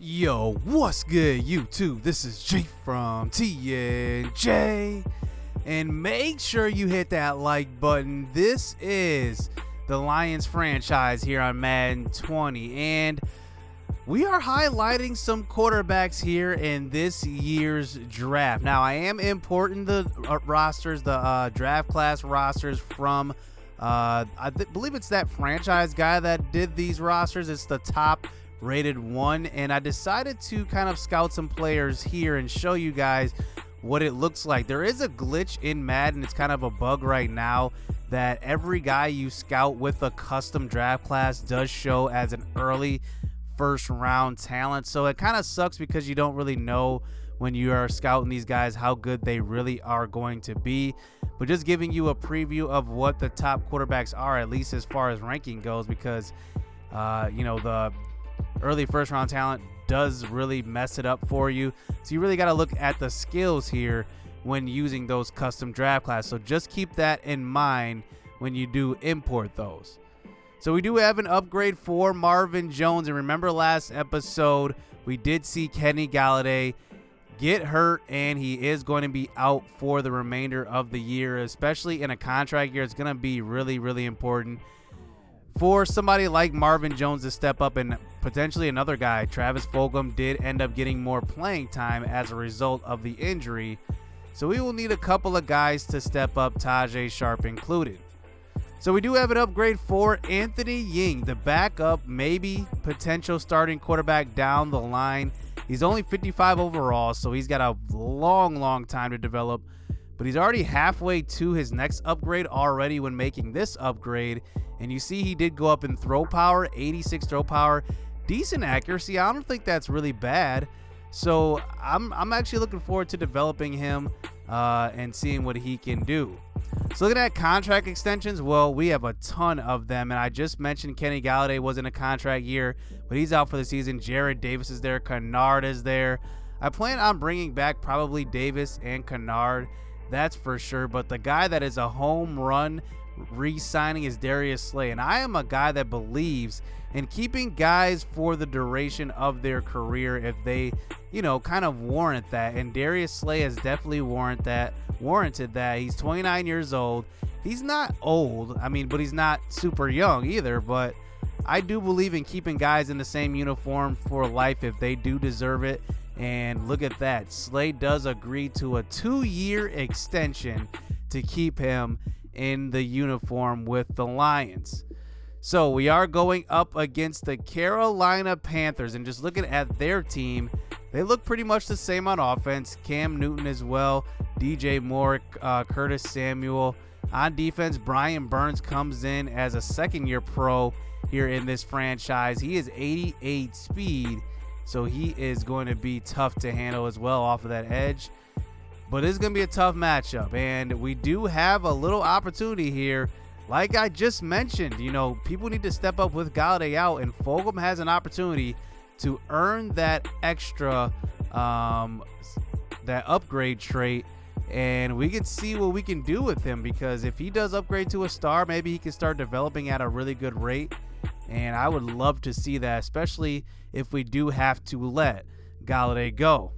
Yo, what's good, YouTube? This is Jay from TNJ. And make sure you hit that like button. This is the Lions franchise here on Madden 20. And we are highlighting some quarterbacks here in this year's draft. Now, I am importing the rosters, the draft class rosters from, I believe it's that franchise guy that did these rosters. It's the top rated one, and I decided to kind of scout some players here and show you guys what it looks like. There is a glitch in Madden. It's kind of a bug right now that every guy you scout with a custom draft class does show as an early first round talent. So it kind of sucks because you don't really know when you are scouting these guys how good they really are going to be. But just giving you a preview of what the top quarterbacks are, at least as far as ranking goes, because the early first round talent does really mess it up for you. So you really got to look at the skills here when using those custom draft classes. So just keep that in mind when you do import those. So we do have an upgrade for Marvin Jones. And remember last episode, we did see Kenny Golladay get hurt, and he is going to be out for the remainder of the year, especially in a contract year. It's going to be really, really important for somebody like Marvin Jones to step up, and potentially another guy. Travis Fulgham did end up getting more playing time as a result of the injury. So we will need a couple of guys to step up, Tajay Sharp included. So we do have an upgrade for Anthony Ying, the backup, maybe potential starting quarterback down the line. He's only 55 overall, so he's got a long time to develop. But he's already halfway to his next upgrade already when making this upgrade. And you see he did go up in throw power, 86 throw power, decent accuracy. I don't think that's really bad. So I'm actually looking forward to developing him and seeing what he can do. So looking at contract extensions, well, we have a ton of them. And I just mentioned Kenny Golladay was in a contract year, but he's out for the season. Jared Davis is there. Kennard is there. I plan on bringing back probably Davis and Kennard. That's for sure. But the guy that is a home run re-signing is Darius Slay, and I am a guy that believes in keeping guys for the duration of their career if they, kind of warrant that. And Darius Slay has definitely warranted that. He's 29 years old. He's not old, but he's not super young either. But I do believe in keeping guys in the same uniform for life if they do deserve it. And look at that. Slay does agree to a 2-year extension to keep him in the uniform with the Lions. So we are going up against the Carolina Panthers, and just looking at their team, they look pretty much the same on offense. Cam Newton as well, DJ Moore, Curtis Samuel. On defense, Brian Burns comes in as a second-year pro here in this franchise. He is 88 speed, so he is going to be tough to handle as well off of that edge. But it's going to be a tough matchup, and we do have a little opportunity here. Like I just mentioned, people need to step up with Golladay out, and Fulgham has an opportunity to earn that extra, that upgrade trait, and we can see what we can do with him, because if he does upgrade to a star, maybe he can start developing at a really good rate, and I would love to see that, especially if we do have to let Golladay go.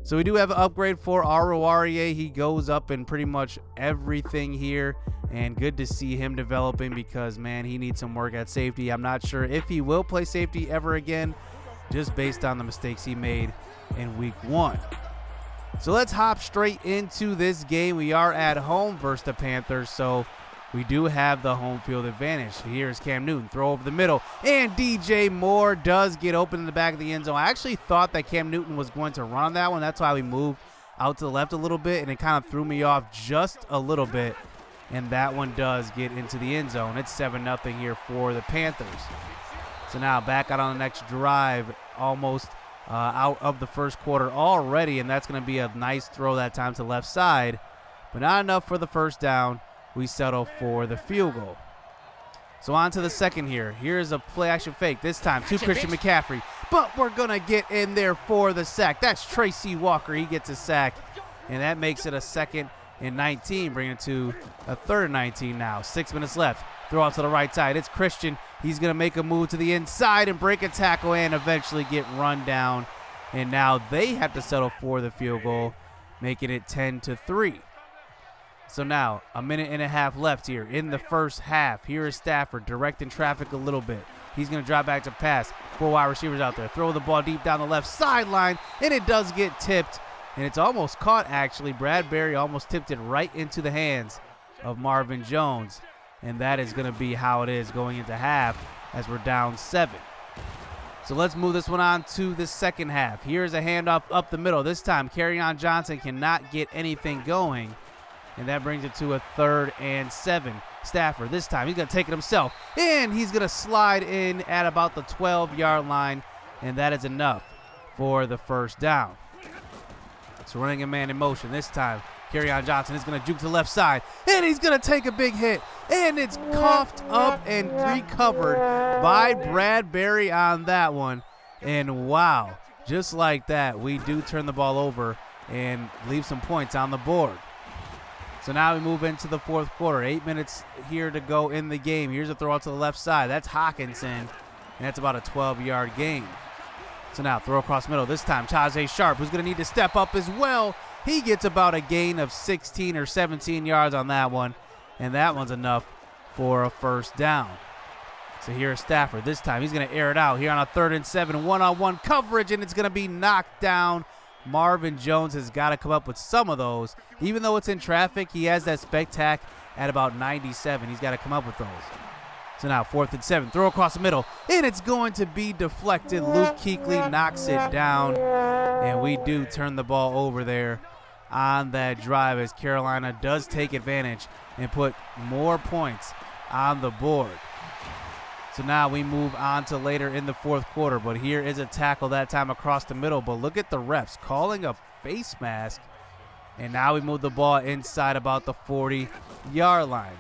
So we do have an upgrade for Oruwariye. He goes up in pretty much everything here, and good to see him developing because, man, he needs some work at safety. I'm not sure if he will play safety ever again, just based on the mistakes he made in week 1. So let's hop straight into this game. We are at home versus the Panthers, so we do have the home field advantage. Here's Cam Newton, throw over the middle, and DJ Moore does get open in the back of the end zone. I actually thought that Cam Newton was going to run on that one. That's why we moved out to the left a little bit, and it kind of threw me off just a little bit, and that one does get into the end zone. It's 7-0 here for the Panthers. So now back out on the next drive, almost out of the first quarter already, and that's going to be a nice throw that time to the left side, but not enough for the first down. We settle for the field goal. So on to the second here. Here's a play action fake. This time to Christian McCaffrey. But we're going to get in there for the sack. That's Tracy Walker. He gets a sack. And that makes it a 2nd and 19, bringing it to a 3rd and 19 now. 6 minutes left. Throw out to the right side. It's Christian He's going to make a move to the inside and break a tackle and eventually get run down. And now they have to settle for the field goal, making it 10-3. So now a minute and a half left here in the first half. Here is Stafford directing traffic a little bit. He's going to drop back to pass. 4 wide receivers out there. Throw the ball deep down the left sideline, and it does get tipped. And it's almost caught, actually. Bradbury almost tipped it right into the hands of Marvin Jones. And that is going to be how it is going into half as we're down 7. So let's move this one on to the second half. Here's a handoff up the middle. This time, Kerryon Johnson cannot get anything going. And that brings it to a 3rd and 7. Stafford, this time, he's going to take it himself. And he's going to slide in at about the 12-yard line. And that is enough for the first down. So running a man in motion this time. Kerryon Johnson is going to juke to the left side, and he's going to take a big hit, and it's coughed up and recovered by Bradbury on that one. And wow, just like that, we do turn the ball over and leave some points on the board. So now we move into the fourth quarter. 8 minutes here to go in the game. Here's a throw out to the left side. That's Hockenson, and that's about a 12-yard gain. So now throw across middle. This time, Tajay Sharp, who's going to need to step up as well. He gets about a gain of 16 or 17 yards on that one, and that one's enough for a first down. So here's Stafford. This time he's going to air it out here on a 3rd and 7, one-on-one coverage, and it's going to be knocked down. Marvin Jones has got to come up with some of those. Even though it's in traffic, he has that spectac at about 97. He's got to come up with those. So now 4th and 7, throw across the middle, and it's going to be deflected. Luke Kuechly knocks it down, and we do turn the ball over there on that drive as Carolina does take advantage and put more points on the board. So now we move on to later in the fourth quarter, but here is a tackle that time across the middle. But look at the refs calling a face mask, and now we move the ball inside about the 40-yard line.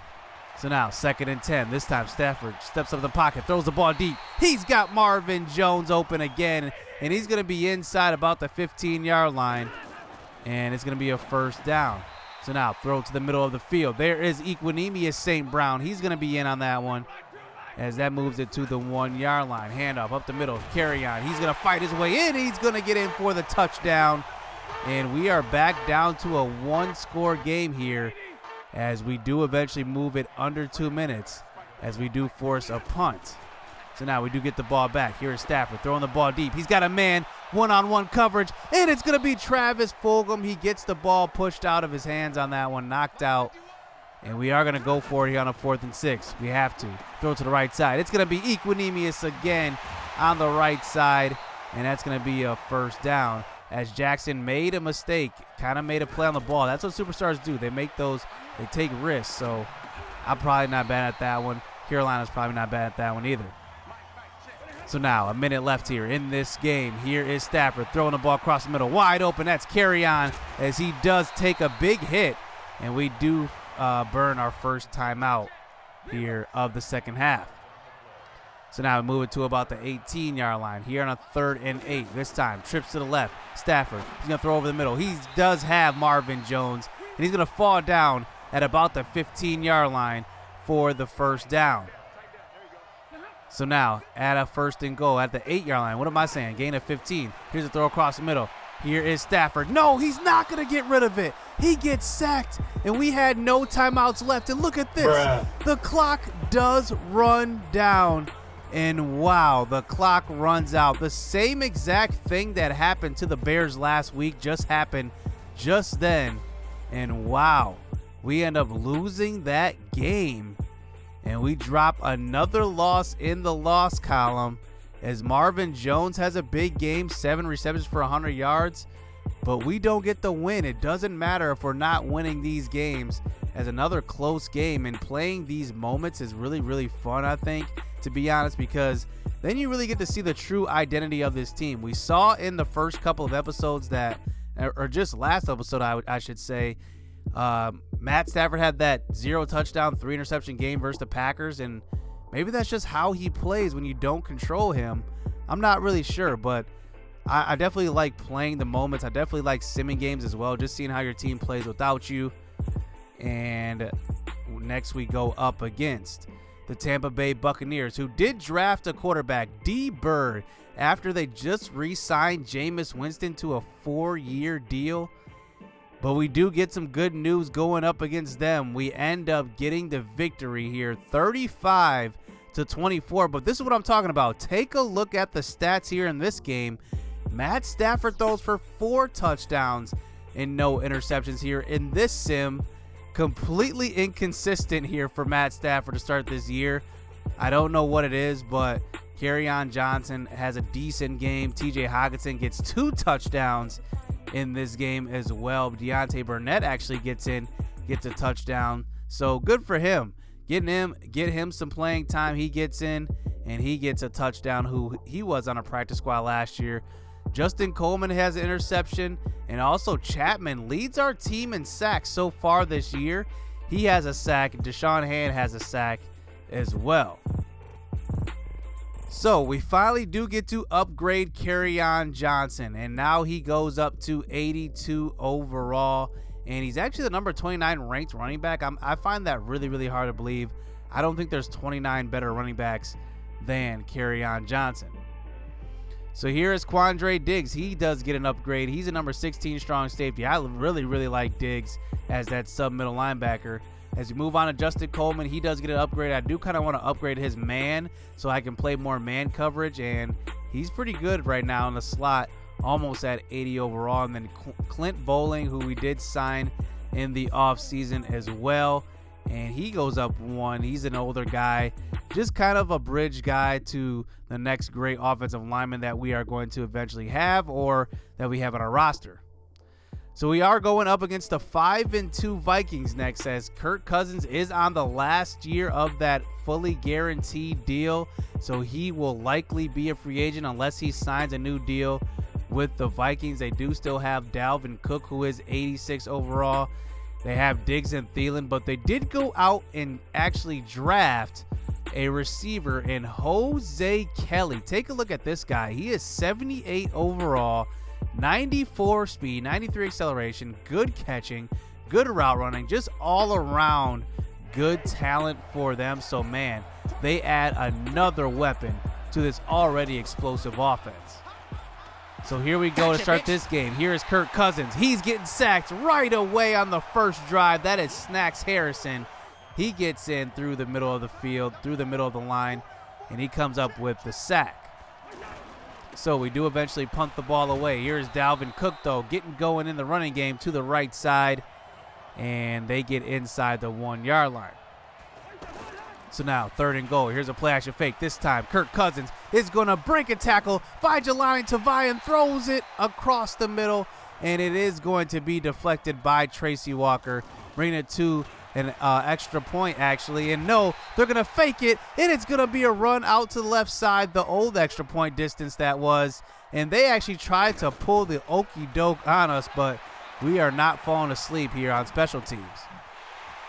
So now 2nd and 10. This time Stafford steps up in the pocket, throws the ball deep. He's got Marvin Jones open again, and he's going to be inside about the 15-yard line, and it's going to be a first down. So now throw to the middle of the field. There is Equanimeous St. Brown. He's going to be in on that one as that moves it to the 1-yard line. Handoff up the middle. Kerryon. He's going to fight his way in. He's going to get in for the touchdown. And we are back down to a 1-score game here as we do eventually move it under 2 minutes as we do force a punt. So now we do get the ball back. Here is Stafford throwing the ball deep. He's got a man, one-on-one coverage, and it's going to be Travis Fulgham. He gets the ball pushed out of his hands on that one, knocked out. And we are going to go for it here on a 4th and 6. We have to. Throw to the right side. It's going to be Equanimeous again on the right side, and that's going to be a first down as Jackson made a mistake, kind of made a play on the ball. That's what superstars do. They make those, they take risks. So I'm probably not bad at that one. Carolina's probably not bad at that one either. So now a minute left here in this game. Here is Stafford throwing the ball across the middle. Wide open. That's Kerryon as he does take a big hit. And we do burn our first timeout here of the second half. So now we move it to about the 18-yard line here on a 3rd and 8. This time trips to the left. Stafford, he's going to throw over the middle. He does have Marvin Jones, and he's going to fall down at about the 15-yard line for the first down. So now at a 1st and goal at the 8-yard line. What am I saying? Gain of 15. Here's a throw across the middle. Here is Stafford. No, he's not going to get rid of it. He gets sacked, and we had no timeouts left. And look at this. Bruh. The clock does run down, and wow, the clock runs out. The same exact thing that happened to the Bears last week just happened just then, and wow, we end up losing that game, and we drop another loss in the loss column as Marvin Jones has a big game, 7 receptions for 100 yards, but we don't get the win. It doesn't matter if we're not winning these games, as another close game, and playing these moments is really, really fun, I think, to be honest, because then you really get to see the true identity of this team. We saw in the first couple of episodes that, or just last episode, I should say, Matt Stafford had that 0 touchdown, 3 interception game versus the Packers, and maybe that's just how he plays when you don't control him. I'm not really sure, but I definitely like playing the moments. I definitely like simming games as well, just seeing how your team plays without you. And next we go up against the Tampa Bay Buccaneers, who did draft a quarterback, D. Bird, after they just re-signed Jameis Winston to a 4-year deal. But we do get some good news going up against them. We end up getting the victory here, 35-24. But this is what I'm talking about. Take a look at the stats here in this game. Matt Stafford throws for 4 touchdowns and no interceptions here in this sim. Completely inconsistent here for Matt Stafford to start this year. I don't know what it is, but Kerryon Johnson has a decent game. TJ Hockenson gets 2 touchdowns in this game as well. Deontay Burnett actually gets a touchdown. So good for him. Get him some playing time. He gets in and he gets a touchdown. Who he was on a practice squad last year. Justin Coleman has an interception, and also Chapman leads our team in sacks so far this year. He has a sack. Deshaun Hand has a sack as well. So we finally do get to upgrade Kerryon Johnson, and now he goes up to 82 overall, and he's actually the number 29 ranked running back. I find that really, really hard to believe. I don't think there's 29 better running backs than Kerryon Johnson. So here is Quandre Diggs. He does get an upgrade. He's a number 16 strong safety. I really, really like Diggs as that sub-middle linebacker. As we move on to Justin Coleman, he does get an upgrade. I do kind of want to upgrade his man so I can play more man coverage, and he's pretty good right now in the slot, almost at 80 overall. And then Clint Bowling, who we did sign in the offseason as well, and he goes up 1. He's an older guy, just kind of a bridge guy to the next great offensive lineman that we are going to eventually have or that we have on our roster. So we are going up against the 5-2 Vikings next, as Kirk Cousins is on the last year of that fully guaranteed deal. So he will likely be a free agent unless he signs a new deal with the Vikings. They do still have Dalvin Cook, who is 86 overall. They have Diggs and Thielen, but they did go out and actually draft a receiver in Jose Kelly. Take a look at this guy. He is 78 overall. 94 speed, 93 acceleration, good catching, good route running, just all around good talent for them. So man, they add another weapon to this already explosive offense. So here we go to start this game. Here is Kirk Cousins. He's getting sacked right away on the first drive. That is Snacks Harrison. He gets in through the middle of the field, through the middle of the line, and he comes up with the sack. So we do eventually punt the ball away. Here's Dalvin Cook, though, getting going in the running game to the right side, and they get inside the 1-yard line. So now 3rd and goal. Here's a play action fake. This time Kirk Cousins is going to break a tackle by Jelani Tavai and throws it across the middle, and it is going to be deflected by Tracy Walker, bringing it to an extra point, actually. And no, they're going to fake it, and it's going to be a run out to the left side, the old extra point distance that was. And they actually tried to pull the okie doke on us, but we are not falling asleep here on special teams.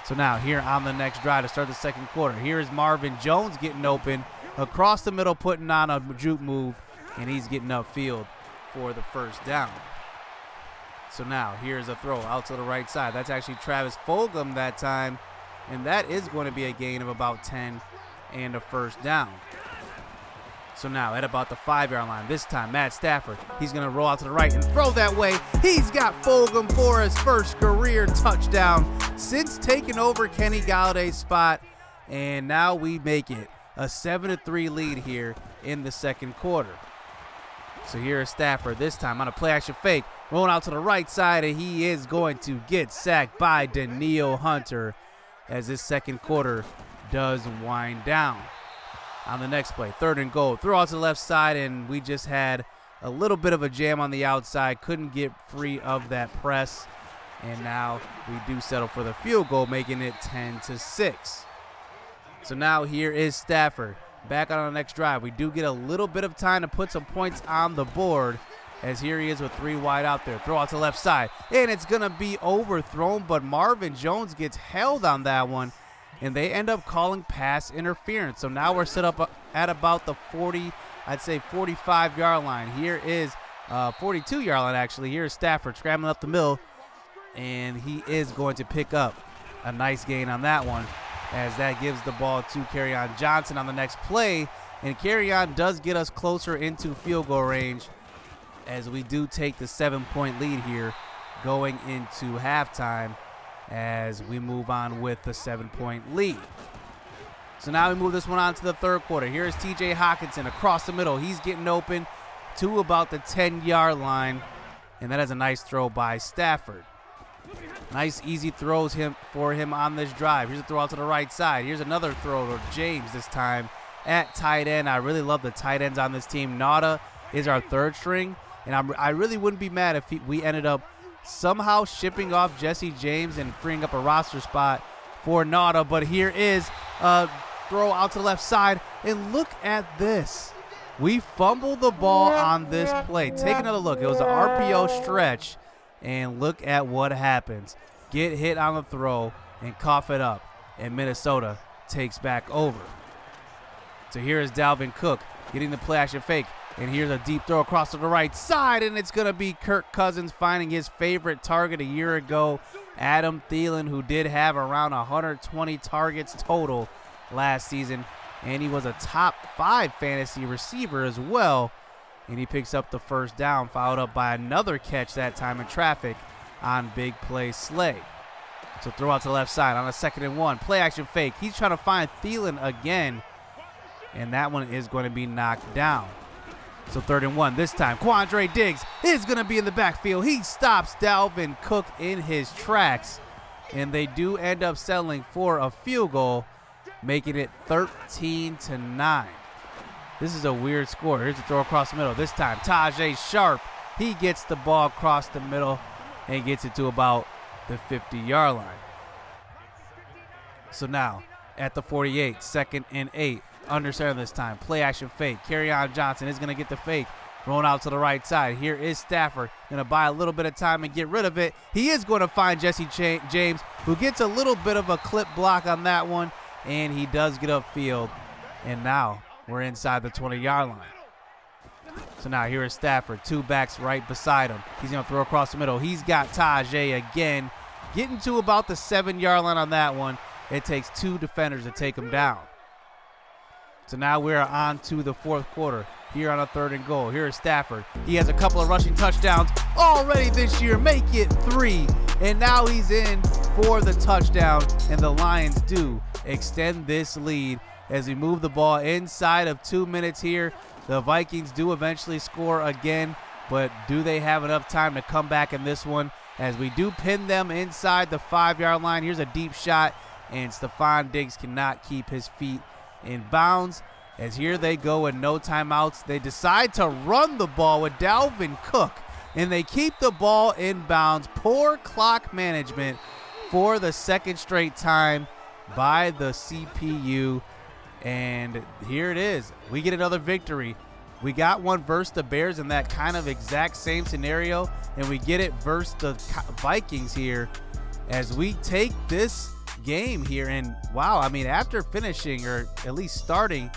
So now here on the next drive to start the second quarter, here is Marvin Jones getting open across the middle, putting on a juke move, and he's getting upfield for the first down. So now here's a throw out to the right side. That's actually Travis Fulgham that time, and that is going to be a gain of about 10 and a first down. So now at about the 5-yard line, this time Matt Stafford, he's going to roll out to the right and throw that way. He's got Fulgham for his first career touchdown since taking over Kenny Galladay's spot, and now we make it a 7-3 lead here in the second quarter. So here is Stafford, this time on a play action fake, rolling out to the right side, and he is going to get sacked by Danielle Hunter as this second quarter does wind down. On the next play, 3rd and goal, throw out to the left side, and we just had a little bit of a jam on the outside, couldn't get free of that press, and now we do settle for the field goal, making it 10-6. So now here is Stafford back on the next drive. We do get a little bit of time to put some points on the board, as here he is with 3 wide out there. Throw out to the left side, and it's going to be overthrown, but Marvin Jones gets held on that one, and they end up calling pass interference. So now we're set up at about the 45-yard line. Here is 42-yard line, actually. Here's Stafford scrambling up the middle, and he is going to pick up a nice gain on that one. as that gives the ball to Kerryon Johnson on the next play. And Kerryon does get us closer into field goal range as we do take the 7-point lead here going into halftime as we move on with the 7-point lead. So now we move this one on to the third quarter. Here's TJ Hockenson across the middle. He's getting open to about the 10-yard line, and that is a nice throw by Stafford. Nice easy throws for him on this drive. Here's a throw out to the right side. Here's another throw to James this time at tight end. I really love the tight ends on this team. Nauta is our third string, and I really wouldn't be mad if we ended up somehow shipping off Jesse James and freeing up a roster spot for Nauta. But here is a throw out to the left side, and look at this. We fumbled the ball on this play. Take another look. It was an RPO stretch, and look at what happens. Get hit on the throw and cough it up, and Minnesota takes back over. So here is Dalvin Cook getting the play action fake, and here's a deep throw across to the right side, and it's going to be Kirk Cousins finding his favorite target a year ago, Adam Thielen, who did have around 120 targets total last season, and he was a top 5 fantasy receiver as well, and he picks up the first down, followed up by another catch that time in traffic on big play Slay. So throw out to the left side on a 2nd and 1, play action fake. He's trying to find Thielen again, and that one is going to be knocked down. So 3rd and 1 this time. Quandre Diggs is going to be in the backfield. He stops Dalvin Cook in his tracks, and they do end up settling for a field goal, making it 13-9. This is a weird score. Here's a throw across the middle. This time, Tajay Sharp. He gets the ball across the middle and gets it to about the 50-yard line. So now, at the 48, 2nd and 8. Under center this time. Play action fake. Kerryon Johnson is going to get the fake. Rolling out to the right side. Here is Stafford. Going to buy a little bit of time and get rid of it. He is going to find Jesse James, who gets a little bit of a clip block on that one. And he does get upfield. And now we're inside the 20-yard line. So now here is Stafford. 2 backs right beside him. He's going to throw across the middle. He's got Tajay again. Getting to about the 7-yard line on that one. It takes 2 defenders to take him down. So now we're on to the 4th quarter here on a 3rd and goal. Here is Stafford. He has a couple of rushing touchdowns already this year. Make it 3. And now he's in for the touchdown. And the Lions do extend this lead as we move the ball inside of 2 minutes here. The Vikings do eventually score again. But do they have enough time to come back in this one? As we do pin them inside the 5-yard line. Here's a deep shot. And Stephon Diggs cannot keep his feet in bounds, as here they go with no timeouts. They decide to run the ball with Dalvin Cook, and they keep the ball in bounds. Poor clock management for the 2nd straight time by the CPU, and here it is. We get another victory. We got one versus the Bears in that kind of exact same scenario, and we get it versus the Vikings here as we take this game here. And wow, I mean, after finishing, or at least starting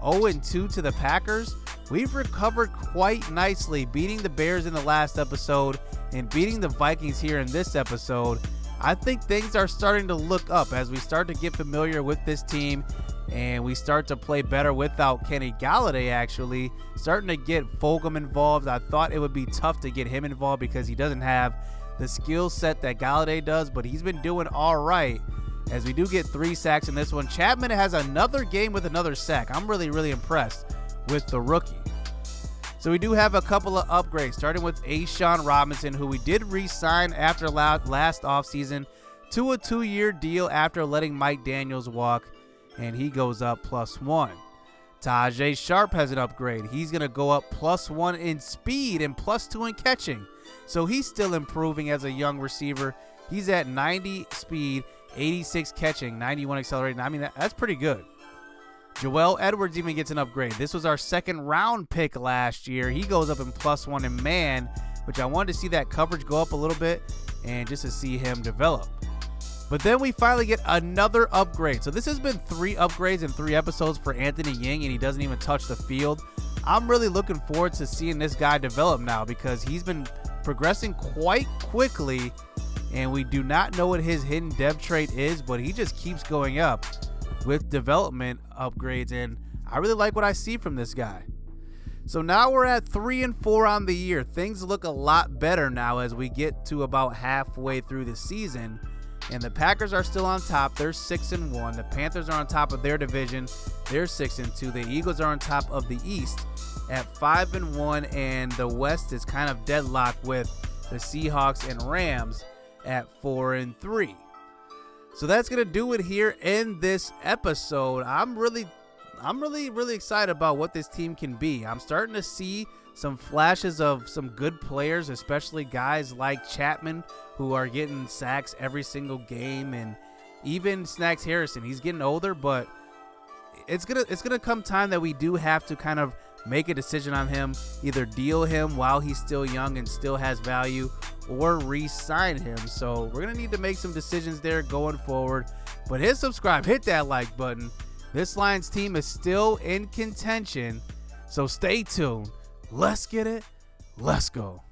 0-2 to the Packers, we've recovered quite nicely, beating the Bears in the last episode and beating the Vikings here in this episode. I think things are starting to look up as we start to get familiar with this team and we start to play better without Kenny Galladay, actually starting to get Fulgham involved. I thought it would be tough to get him involved because he doesn't have the skill set that Galladay does, but he's been doing all right as we do get 3 sacks in this one. Chapman has another game with another sack. I'm really impressed with the rookie. So we do have a couple of upgrades, starting with A'Shawn Robinson, who we did re-sign after last offseason to a 2-year deal after letting Mike Daniels walk, and he goes up +1. Tajay Sharp has an upgrade. He's going to go up +1 in speed and +2 in catching. So he's still improving as a young receiver. He's at 90 speed, 86 catching, 91 accelerating. I mean, that's pretty good. Joel Edwards even gets an upgrade. This was our 2nd round pick last year. He goes up in +1 in man, which I wanted to see that coverage go up a little bit and just to see him develop. But then we finally get another upgrade. So this has been 3 upgrades in 3 episodes for Anthony Ying, and he doesn't even touch the field. I'm really looking forward to seeing this guy develop now because he's been progressing quite quickly, and we do not know what his hidden dev trait is, but he just keeps going up. with development upgrades, and I really like what I see from this guy. So now we're at 3-4 on the year. Things look a lot better now as we get to about halfway through the season. And the Packers are still on top. They're 6-1. The Panthers are on top of their division. They're 6-2. The Eagles are on top of the East at 5-1. And the West is kind of deadlocked with the Seahawks and Rams at 4-3. So that's going to do it here in this episode. I'm really excited about what this team can be. I'm starting to see some flashes of some good players, especially guys like Chapman, who are getting sacks every single game, and even Snacks Harrison. He's getting older, but it's gonna come time that we do have to kind of make a decision on him, either deal him while he's still young and still has value, or re-sign him. So we're gonna need to make some decisions there going forward. But hit subscribe, hit that like button. This Lions team is still in contention, so stay tuned. Let's get it. Let's go.